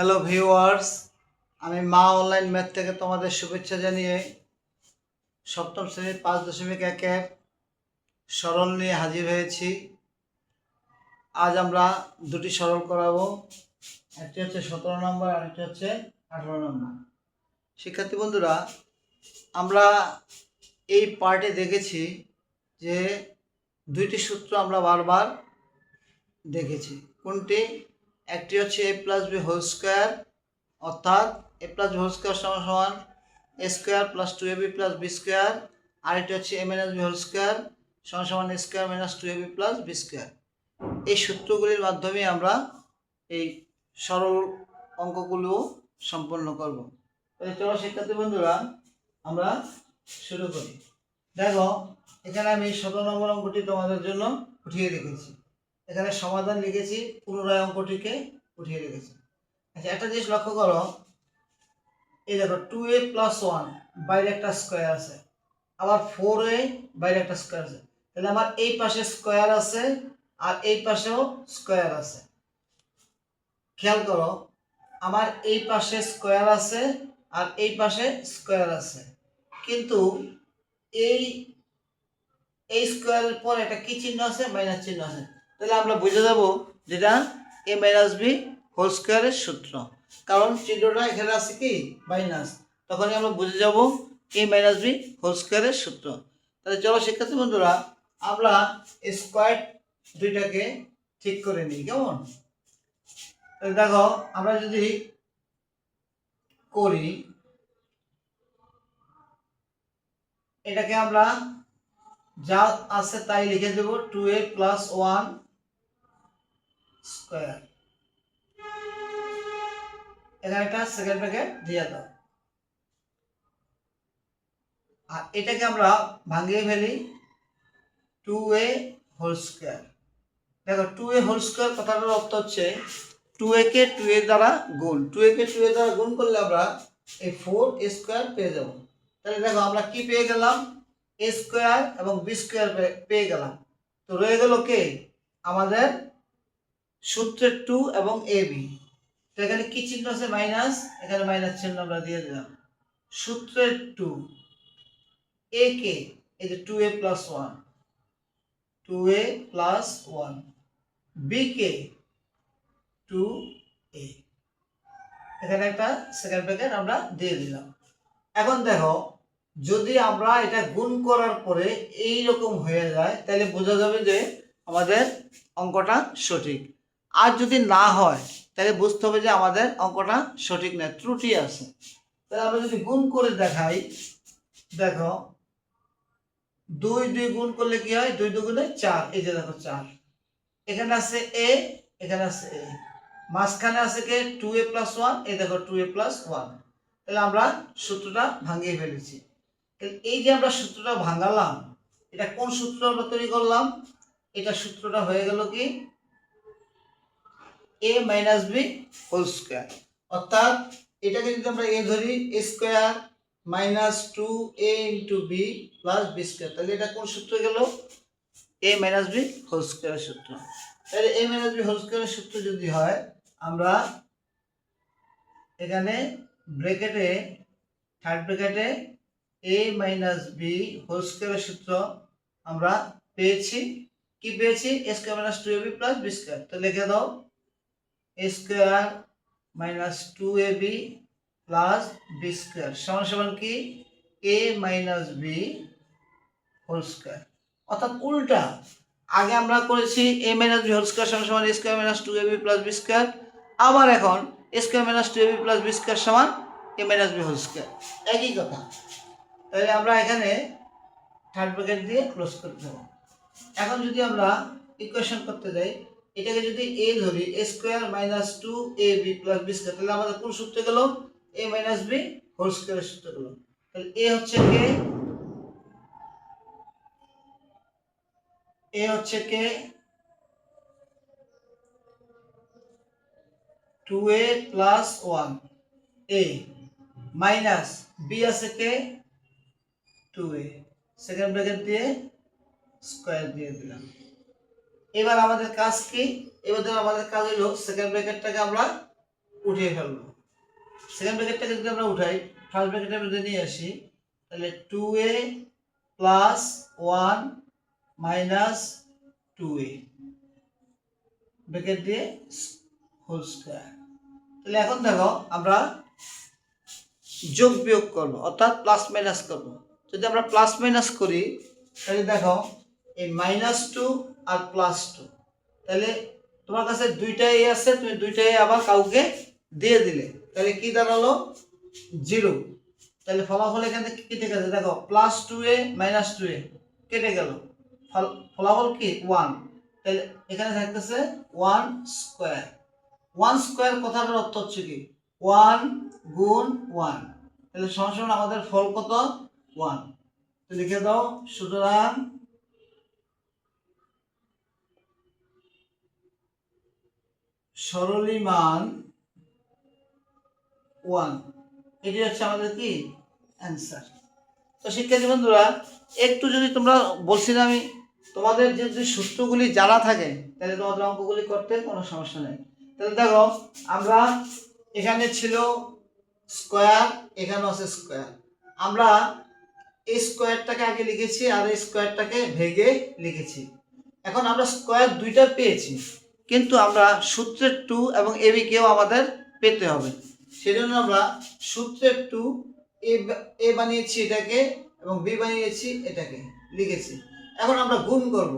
Hello viewers, আমি মা online math থেকে তোমাদের শুভেচ্ছা জানিয়ে সপ্তম শ্রেণীর 5.1 সরল নিয়ে হাজির হয়েছি। আজ আমরা দুটি সরল করাবো, একটি হচ্ছে 17 নম্বর আর একটি হচ্ছে 18 নম্বর। শিক্ষার্থী বন্ধুরা, আমরা এই পার্টে দেখেছি যে দুইটি সূত্র আমরা বারবার দেখেছি। কোনটি? একটি হচ্ছে a plus B whole square, অর্থাৎ a plus B whole square সমান সমান a square plus 2ab plus B square, আর এটি হচ্ছে a minus B whole square সমান সমান a square minus 2ab plus B square. এই সূত্রগুলির মাধ্যমে আমরা এই সরল অঙ্কগুলো সম্পন্ন করব। তাহলে চলো শিক্ষার্থী বন্ধুরা, আমরা শুরু করি। দেখো, এখানে আমি 17 নম্বর অঙ্কটি তোমাদের জন্য উঠিয়ে রেখেছি। এখানে সমাধান লিখেছি, পুনরায় অঙ্কটিকে উঠিয়ে রেখেছি। আচ্ছা, একটা জিনিস লক্ষ্য করো, এই দেখো 2a প্লাস 1 বাইরে একটা স্কোয়ার আছে, আবার 4a বাইরে একটা স্কোয়ার আছে। তাহলে আমার এই পাশে স্কোয়ার আছে আর এই পাশেও স্কোয়ার আছে। খেয়াল করো, আমার এই পাশে স্কোয়ার আছে আর এই পাশে স্কোয়ার আছে, কিন্তু এই এই স্কোয়ারের পর একটা কি চিহ্ন আছে? মাইনাস চিহ্ন আছে। তাহলে আমরা বুঝে যাব যেটা a মাইনাস বি হোল স্কোয়ারের সূত্র, কারণ চিহ্নটা এখানে আছে কি মাইনাস, তখনই আমরা বুঝে যাব a মাইনাস বি হোল স্কোয়ারের সূত্র। তাহলে চলো শিক্ষার্থী বন্ধুরা, আমরা স্কোয়ার দুইটাকে ঠিক করে নিই। কেমন? দেখো, আমরা যদি করি এটাকে আমরা যা আছে তাই লিখে দেব, 2a প্লাস 1 স্কোয়ার, এখানে একটা সেকেন্ড ব্র্যাকেট দিয়ে দাও, আর এটাকে আমরা ভাঙিয়ে ফেলি 2a হোল স্কোয়ার। দেখো, 2a হোল স্কোয়ার কথাটার অর্থ হচ্ছে 2a কে 2a দ্বারা গুণ, 2a কে 2a দ্বারা গুণ করলে আমরা এই 4a স্কোয়ার পেয়ে যাব। তাহলে দেখো, আমরা কি পেয়ে গেলাম? a স্কোয়ার এবং b স্কোয়ার পেয়ে গেলাম। তো রয়ে গেল কে? আমাদের সূত্রের 2 এবং ab। তো এখানে কি চিহ্ন আছে? মাইনাস, এখানে মাইনাস চিহ্ন আমরা দিয়ে দিলাম। সূত্রের 2 a কে এই যে 2a plus 1, 2a plus 1, b কে 2a, এখানে একটা সেকেন্ড ব্র্যাকেট আমরা দিয়ে দিলাম। এখন দেখো, যদি আমরা এটা গুণ করার পরে এই রকম হয়ে যায় তাহলে বোঝা যাবে যে আমাদের অঙ্কটা সঠিক। আর যদি না হয় তাহলে বুঝতে হবে যে আমাদের অঙ্কটা সঠিক নয়, ত্রুটি আছে। তাহলে আমরা যদি গুণ করে দেখাই, দেখো 2 2 গুণ করলে কি হয়? 2 দুগুণে 4, এই যে দেখো 4, এখানে আছে a, এখানে আছে a, মাঝখানে আছে কে? 2a প্লাস 1, এই দেখো 2a প্লাস 1। তাহলে আমরা সূত্রটা ভাঙিয়ে ফেলেছি। এই যে আমরা সূত্রটা ভাঙালাম, এটা কোন সূত্র আমরা তৈরি করলাম? এটা সূত্রটা হয়ে গেল কি a minus B whole square, অর্থাৎ এটাকে যদি আমরা a ধরি, a square minus 2a into B plus B square, তাহলে এটা কোন সূত্র গেল? a মাইনাস বি হোল স্কোয়ারের সূত্র। তাহলে a মাইনাস বি হোল স্কোয়ারের সূত্র যদি হয়, আমরা এখানে ব্র্যাকেটে, থার্ড ব্র্যাকেটে a মাইনাস বি হোল স্কোয়ারের সূত্র আমরা পেয়েছি। কি পেয়েছি? a square minus 2ab plus B square. তো লিখে দাও a square minus 2ab plus B square সমান সমান কি? a minus B whole square. অর্থাৎ উল্টা, আগে আমরা করেছি a minus B whole square সমান সমান a square minus 2ab plus B square, আবার এখন a square minus 2ab plus B square সমান a minus B whole square, একই কথা। তাহলে আমরা এখানে থার্ড ব্র্যাকেট দিয়ে ক্লোজ করে দেব। এখন যদি আমরা ইকুয়েশন করতে যাই, এটাকে যদি a ধরি, a square minus 2ab plus B square, তাহলে আমাদের কোন সূত্র গেল? a মাইনাস বি হোল স্কোয়ারের সূত্র গেল। তাহলে a হচ্ছে কে? a হচ্ছে কে 2a plus 1 a, minus b আছে কে 2a, সেকেন্ড ব্র্যাকেট দিয়ে স্কোয়ার দিয়ে দিলাম। এবার আমাদের কাজ কি? এবার আমাদের কাজ হলো সেকেন্ড ব্র্যাকেটটাকে আমরা উঠিয়ে ফেলবো। সেকেন্ড ব্র্যাকেটটাকে যদি আমরা উঠাই, ফার্স্ট ব্র্যাকেটের মধ্যে নিয়ে আসি, তাহলে 2a plus 1 minus 2a bracket দিয়ে হোল স্কয়ার। তাহলে এখন দেখো আমরা যোগ বিয়োগ করবো, অর্থাৎ প্লাস মাইনাস করবো। যদি আমরা প্লাস মাইনাস করি তাহলে দেখো এই -2 আর +2, তাহলে তোমার কাছে দুইটাই আছে, তুমি দুইটাই আবার কাউকে দিয়ে দিলে, তাহলে কি দাঁড়ালো 0। তাহলে ফলাফল এখান থেকে কেটে গেছে, দেখো +2a -2a কেটে গেল, ফলাফল কি 1। তাহলে এখানে থাকতেছে 1 স্কয়ার। 1 স্কয়ার কথাটার অর্থ হচ্ছে কি 1 গুণ 1, তাহলে সমান আমাদের ফল কত 1। তো লিখে দাও, সুতরাং সরলী মান 1, এটি হচ্ছে আমাদের কি অ্যান্সার। তো শিক্ষার্থী বন্ধুরা, একটু যদি তোমরা বলছি না আমি, তোমাদের যদি সূত্রগুলি জানা থাকে তাহলে তোমাদের অঙ্কগুলি করতে কোনো সমস্যা নেই। তাহলে দেখো আমরা এখানে ছিল স্কয়ার, এখানে আছে স্কয়ার, আমরা এই স্কয়ারটাকে আগে লিখেছি আর এই স্কয়ারটাকে ভেঙে লিখেছি। এখন আমরা স্কয়ার দুইটা পেয়েছি, কিন্তু আমরা সূত্রের 2 এবং এবি কেও আমাদের পেতে হবে। সেজন্য আমরা সূত্রের 2 এ বানিয়েছি এটাকে এবং বি বানিয়েছি এটাকে লিখেছি। এখন আমরা গুণ করব,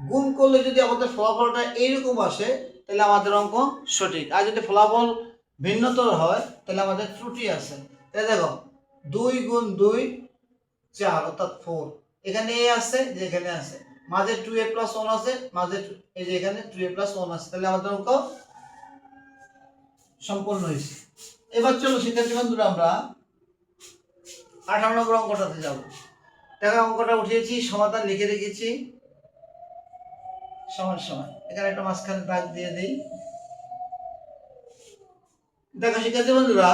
গুণ করলে যদি আমাদের ফলাফলটা এইরকম আসে তাহলে আমাদের অঙ্ক সঠিক, আর যদি ফলাফল ভিন্নতর হয় তাহলে আমাদের ত্রুটি আছে। তাহলে দেখো 2 গুণ 2 4 অর্থাৎ 4, এখানে এ আছে যে এখানে আছে, মাঝে 2a + 1 আছে, মাঝে এই যে এখানে 2a + 1 আছে, তাহলে আমাদের অঙ্ক সম্পূর্ণ হয়েছে। এবার চলো শিক্ষার্থী বন্ধুরা আমরা 18 নম্বর অঙ্কটাতে যাব। দেখো অঙ্কটা উঠিয়েছি, সমাধান লিখে রেখেছি সমান সমান, এখানে একটা মাঝখানে দাগ দিয়ে দিই। দেখো শিক্ষার্থী বন্ধুরা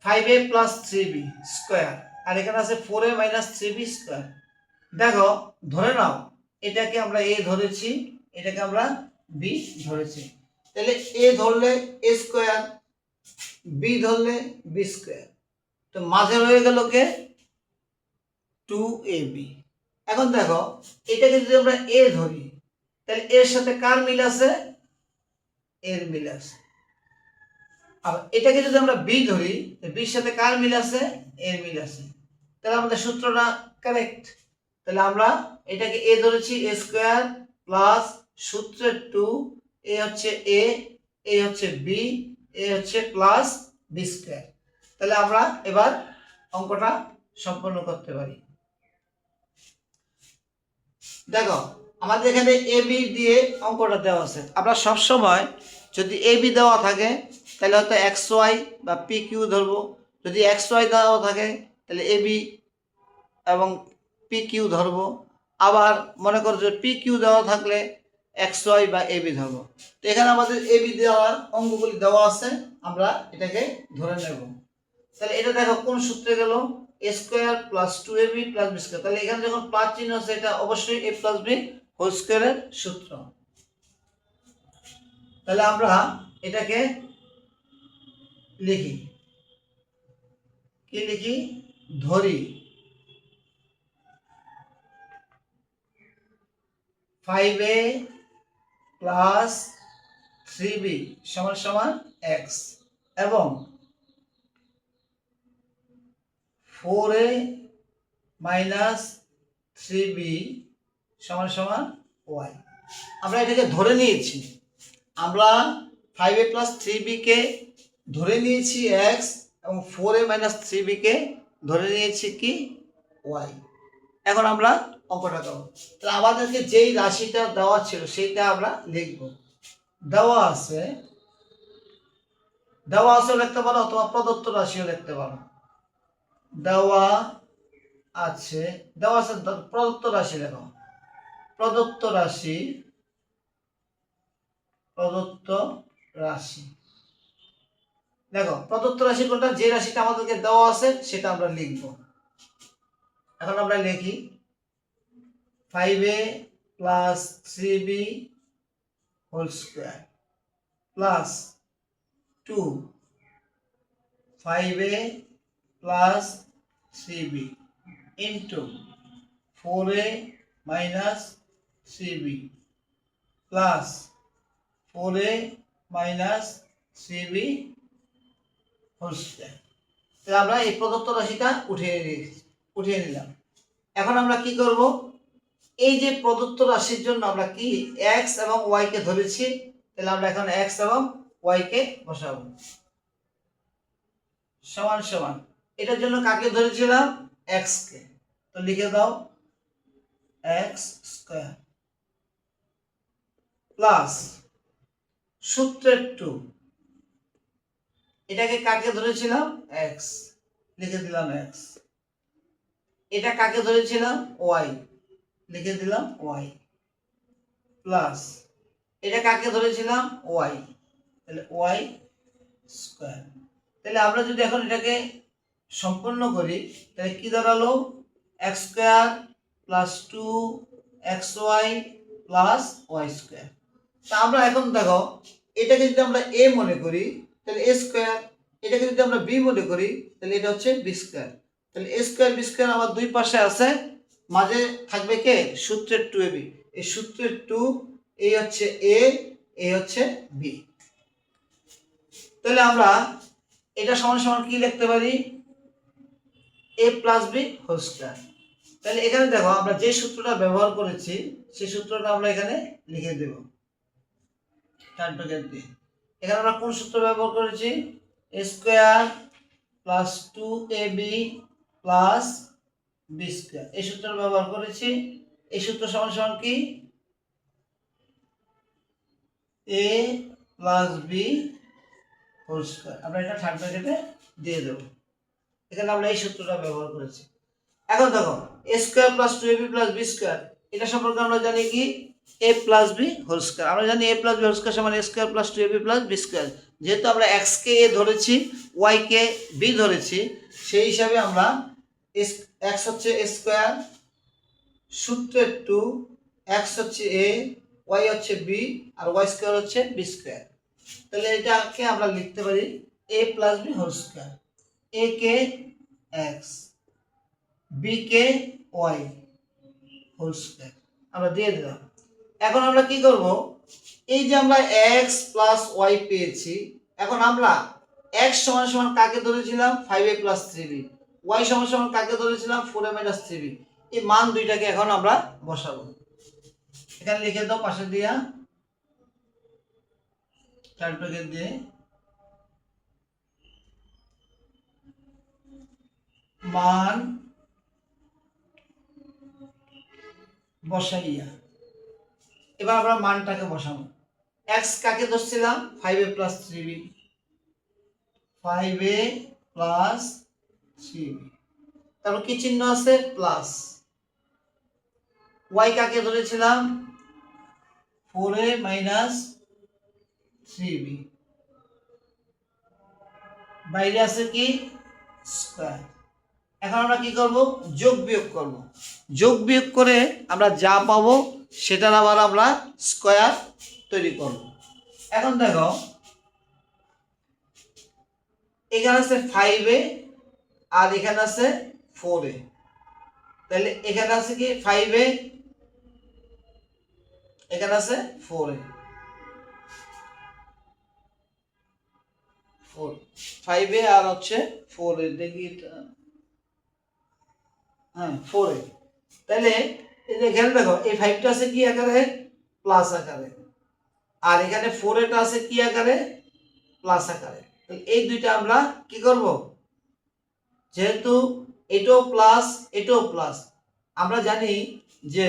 5a + 3b স্কয়ার, আর এখানে আছে 4a - 3b স্কয়ার। দেখো ধরে নাও এটাকে আমরা a ধরেছি, এটাকে আমরা b ধরেছি, তাহলে a ধরলে a স্কয়ার, b ধরলে b স্কয়ার, তো মাঝে রয়ে গেল কে 2ab। এখন দেখো এটাকে যদি আমরা a ধরি তাহলে এর সাথে কার মিল আছে, এর মিল আছে। আর এটাকে যদি আমরা b ধরি, বির সাথে কার মিল আছে, এর মিল আছে, তাহলে আমাদের সূত্রটা কারেক্ট। তাহলে আমরা এটাকে a ধরেছি a স্কয়ার প্লাস সূত্রের 2, a হচ্ছে a হচ্ছে b, a হচ্ছে প্লাস b স্কয়ার। তাহলে আমরা এবার অঙ্কটা সম্পন্ন করতে পারি। দেখো আমাদের এখানে a b দিয়ে অঙ্কটা দেওয়া আছে, আমরা সব সময় যদি a b দেওয়া থাকে তাহলে হয়তো xy বা pq ধরবো, যদি xy দেওয়া থাকে তাহলে ab এবং pq ধরবো, আবার মনে করো যে pq দেওয়া থাকলে xy বা ab ধরবো। তো এখানে আমাদের ab দেওয়ার অঙ্কগুলি দেওয়া আছে, আমরা এটাকে ধরে নেব। তাহলে এটা দেখো কোন সূত্রে গেল, a square plus 2ab plus b square, তাহলে এখানে যখন প্লাস চিহ্ন আছে এটা অবশ্যই a প্লাস b হোল স্কয়ারের সূত্র। তাহলে আমরা এটাকে লিখি, কি লিখি, ধরি 5a প্লাস 3b সমান সমান x এবং 4a মাইনাস 3b সমান সমান y। আমরা এটাকে ধরে নিয়েছি, আমরা 5a প্লাস 3b কে ধরে নিয়েছি x এবং 4a মাইনাস 3b কে ধরে নিয়েছি কি y। এখন আমরা অঙ্কটা করব, তাহলে আমাদেরকে যেই রাশিটা দেওয়া ছিল সেইটা আমরা লিখব। দেওয়া আছে লিখতে পারো অথবা প্রদত্ত রাশিও লিখতে পারো। দেওয়া আছে প্রদত্ত রাশি লেখো, প্রদত্ত রাশি দেখো প্রদত্ত রাশি কোনটা, যে রাশিটা আমাদেরকে দেওয়া আছে সেটা আমরা লিখব। এখন আমরা লিখি 5a plus 3b whole square plus two 5a plus 3b into 4a minus 3b plus 4a minus 3b whole square. তাহলে আমরা এই প্রদত্ত রাশিটা উঠিয়ে নিলাম। এখন আমরা কি করব, এই যে প্রদত্ত রাশির জন্য আমরা কি x এবং y কে ধরেছি, তাহলে আমরা এখন x এবং y কে বসাবো। সমান সমান এটার জন্য কাকে ধরেছিলাম, x কে, তো লিখে দাও x স্কয়ার প্লাস সূত্রের 2, এটাকে কাকে ধরেছিলাম, x, লিখে দিলাম x, এটা কাকে ধরেছিলাম, y, লিখে দিলাম y, প্লাস এটা কাকে ধরেছিলাম, y, তাহলে y স্কয়ার। তাহলে আমরা যদি এখন এটাকে সম্পূর্ণ করি তাহলে কি দাঁড়ালো, x square plus 2xy plus y square. তা আমরা এখন দেখো এটাকে যদি আমরা a মনে করি তাহলে a স্কয়ার, এটাকে যদি আমরা b মনে করি তাহলে এটা হচ্ছে b স্কয়ার। তাহলে a স্কয়ার b স্কয়ার আমার দুই পাশে আছে, মাঝে থাকবে কে, সূত্রের 2ab, এই সূত্রের 2, এই হচ্ছে a, এই হচ্ছে b। তাহলে আমরা এটা সমান সমান কি লিখতে পারি, a plus b whole square. তাহলে এখানে দেখো আমরা যে সূত্রটা ব্যবহার করেছি সেই সূত্রটা আমরা এখানে লিখে দেব ডান ব্র্যাকেট দিয়ে। এখানে আমরা কোন সূত্র ব্যবহার করেছি, a square plus 2ab plus b square, এই সূত্র ব্যবহার করেছি। এই সূত্র সমান সমান কি, a plus b whole square. আমরা এটা থার্ড ব্র্যাকেটে দিয়ে দেব, এখানে আমরা এই সূত্রটা ব্যবহার করেছি। এখন দেখো a square plus 2ab plus b square, এটা সম্পর্কে আমরা জানি কি, a plus b whole square. আমরা জানি a plus b whole square সমান a square plus 2ab plus b square. যেহেতু আমরা x কে a ধরেছি, y কে b ধরেছি, সেই হিসাবে আমরা x হচ্ছে a স্কয়ার, সূত্রের 2, x হচ্ছে a, y হচ্ছে b, আর y স্কয়ার হচ্ছে b স্কয়ার। তাহলে এটাকে আমরা লিখতে পারি a plus b whole square, a কে x, b কে y হোল স্কয়ার আমরা দিয়ে দিলাম। এখন আমরা কি করব, এই যে আমরা x প্লাস y পেয়েছি, এখন আমরা x সমান সমান কাকে ধরেছিলাম, 5a প্লাস 3b, y সমান সমান কাকে ধরেছিলাম, 4a মাইনাস 3b। এই মান দুইটাকে এখন আমরা বসাবো, এখানে লিখে দাও পাশে দিয়া চার ব্র্যাকেট দিয়ে, মান বসাইয়া। এবার আমরা মানটাকে বসাবো, x কাকে ধরছিলাম, 5a plus 3b, 5a plus 3b, তারপর কি চিহ্ন আছে, প্লাস। y কাকে ধরেছিলাম, 4a মাইনাস 3b, বাইরে আছে কি, স্কয়ার। এখন আমরা কি করব, যোগ বিয়োগ করব, যোগ বিয়োগ করে আমরা যা পাবো সেটার আবার আমরা স্কয়ার তৈরি করব। এখন দেখো এখানে আছে 5a আর এখানে আছে 4a, তাহলে এখানে আছে কি 5a, এখানে আছে 4a, 5a আর হচ্ছে 4a, দেখি এটা, হ্যাঁ 4a। তাহলে এই যে এখানে দেখো এই 5টা আছে কি আকারে, প্লাস আকারে, আর এখানে 4a আছে কি আকারে, প্লাস আকারে। তাহলে এই দুইটা আমরা কি করব, যেহেতু এটাও প্লাস এটাও প্লাস, আমরা জানি যে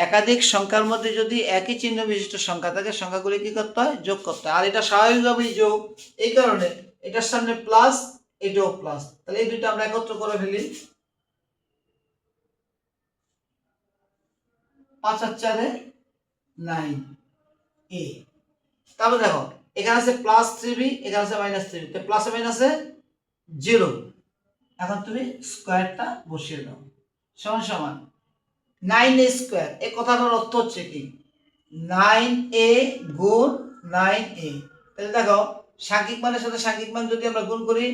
একাধিক সংখ্যার মধ্যে যদি একই চিহ্ন বিশিষ্ট সংখ্যা থাকে সংখ্যাগুলি কি করতে হয়, যোগ করতে হয়। আর এটা স্বাভাবিকভাবেই যোগ, এই কারণে এটার সামনে প্লাস এটাও প্লাস, তাহলে এই দুইটা আমরা একত্র করে ফেলি, 5 আর 4 9a। তারপর দেখো এখানে আছে প্লাস 3b, এখানে আছে মাইনাস 3b, তো প্লাসে মাইনাসে 0। এখন তুমি স্কয়ারটা বসিয়ে দাও, সমান সমান 9a স্কয়ার। এই কথাটার অর্থ হচ্ছে কি, 9a গুণ 9a। তাহলে দেখো সাংখ্যিক মানের সাথে সাংখ্যিক মান যদি আমরা গুণ করি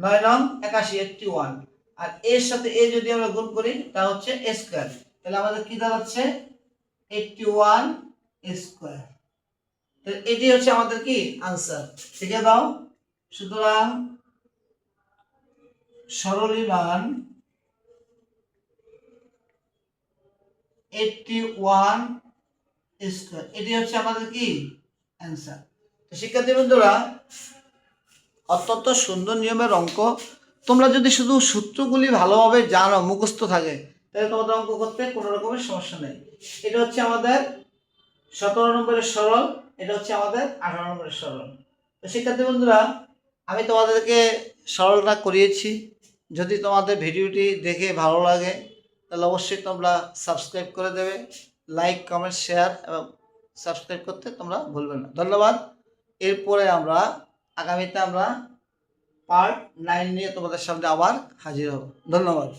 9 নং 81 81, আর এর সাথে এ যদি আমরা গুণ করি তা হচ্ছে a স্কয়ার। তাহলে আমাদের কি দাঁড়াচ্ছে 81 স্কয়ার। তো এটি হচ্ছে আমাদের কি आंसर। লিখে দাও। সুতরাং সরলীর মান 81 স্কয়ার, এটি হচ্ছে আমাদের কি आंसर। তো শিক্ষার্থী বন্ধুরা, অত্যন্ত সুন্দর নিয়মের অঙ্ক। তোমরা যদি শুধু সূত্রগুলি ভালোভাবে জানো, মুখস্থ থাকে, তাহলে তোমাদের অঙ্ক করতে কোনো রকমের সমস্যা নেই। এটা হচ্ছে আমাদের 17 নম্বরের সরল, এটা হচ্ছে আমাদের 18 নম্বরের সরল। তো শিক্ষার্থী বন্ধুরা, আমি তোমাদেরকে সরলটা করিয়েছি। যদি তোমাদের ভিডিওটি দেখে ভালো লাগে তাহলে অবশ্যই তোমরা সাবস্ক্রাইব করে দেবে। লাইক, কমেন্ট, শেয়ার এবং সাবস্ক্রাইব করতে তোমরা ভুলবে না। ধন্যবাদ। এরপরে আমরা আগামীতে পার্ট 9 নিয়ে তোমাদের সামনে আবার হাজির হব। ধন্যবাদ।